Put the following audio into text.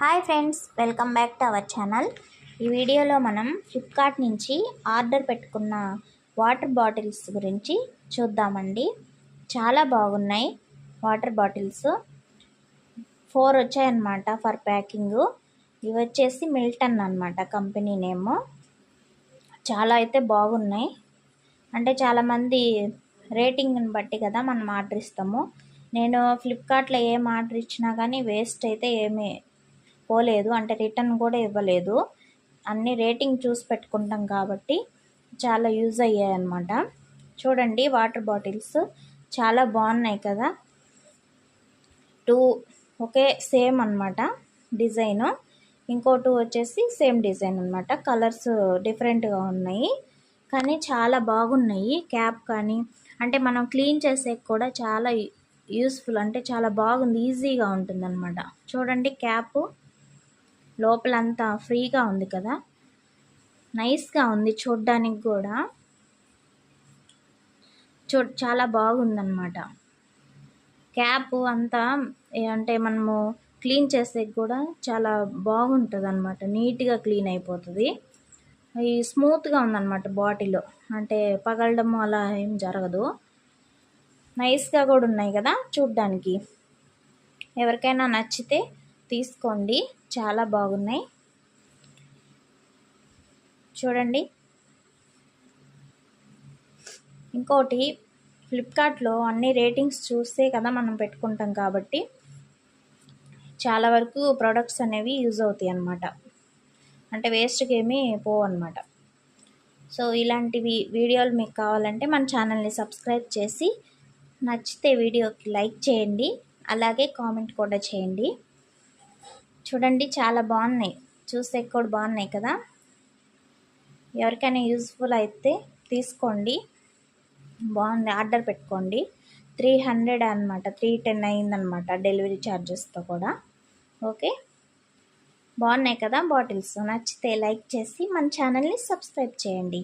Hi friends, welcome back to our channel. ఈ వీడియోలో మనం ఫ్లిప్కార్ట్ నుంచి ఆర్డర్ పెట్టుకున్న వాటర్ బాటిల్స్ గురించి చూద్దామండి. చాలా బాగున్నాయి వాటర్ బాటిల్స్. 4 వచ్చాయన్నమాట ఫర్ ప్యాకింగ్. ఇవి వచ్చేసి మిల్టన్ అన్నమాట కంపెనీ నేమ్. చాలా అయితే బాగున్నాయి. అంటే చాలామంది రేటింగ్ని బట్టి కదా మనం ఆర్డర్ ఇస్తాము. నేను ఫ్లిప్కార్ట్లో ఏం ఆర్డర్ ఇచ్చినా కానీ వేస్ట్ అయితే ఏమీ పోలేదు, అంటే రిటర్న్ కూడా ఇవ్వలేదు. అన్ని రేటింగ్ చూసి పెట్టుకుంటాం కాబట్టి చాలా యూజ్ అయ్యాయి అన్నమాట. చూడండి, వాటర్ బాటిల్స్ చాలా బాగున్నాయి కదా. 2 ఒకే సేమ్ అన్నమాట డిజైన్. ఇంకో 2 వచ్చేసి సేమ్ డిజైన్ అన్నమాట. కలర్స్ డిఫరెంట్గా ఉన్నాయి కానీ చాలా బాగున్నాయి. క్యాప్ కానీ అంటే మనం క్లీన్ చేసే కూడా చాలా యూస్ఫుల్, అంటే చాలా బాగుంది, ఈజీగా ఉంటుంది అన్నమాట. చూడండి, క్యాప్ లోపలంతా ఫ్రీగా ఉంది కదా, నైస్గా ఉంది చూడ్డానికి కూడా. చాలా బాగుందన్నమాట. క్యాప్ అంతా అంటే మనము క్లీన్ చేసే కూడా చాలా బాగుంటుంది అన్నమాట. నీట్గా క్లీన్ అయిపోతుంది. ఈ స్మూత్గా ఉందన్నమాట బాటిల్, అంటే పగలడం అలా ఏం జరగదు. నైస్గా కూడా ఉన్నాయి కదా చూడ్డానికి. ఎవరికైనా నచ్చితే తీసుకోండి, చాలా బాగున్నాయి. చూడండి, ఇంకోటి ఫ్లిప్కార్ట్లో అన్ని రేటింగ్స్ చూస్తే కదా మనం పెట్టుకుంటాం కాబట్టి చాలా వరకు ప్రోడక్ట్స్ అనేవి యూజ్ అవుతాయి అన్నమాట. అంటే వేస్ట్కి ఏమీ పోవు అన్నమాట. సో ఇలాంటివి వీడియోలు మీకు కావాలంటే మన ఛానల్ని సబ్స్క్రైబ్ చేసి నచ్చితే వీడియోకి లైక్ చేయండి, అలాగే కామెంట్ కూడా చేయండి. చూడండి, చాలా బాగున్నాయి, చూస్తే కూడా బాగున్నాయి కదా. ఎవరికైనా యూజ్ఫుల్ అయితే తీసుకోండి, బాగుంది, ఆర్డర్ పెట్టుకోండి. 300 అన్నమాట, 310 అయిందనమాట డెలివరీ ఛార్జెస్తో కూడా. ఓకే, బాగున్నాయి కదా బాటిల్స్. నచ్చితే లైక్ చేసి మన ఛానల్ని సబ్స్క్రైబ్ చేయండి.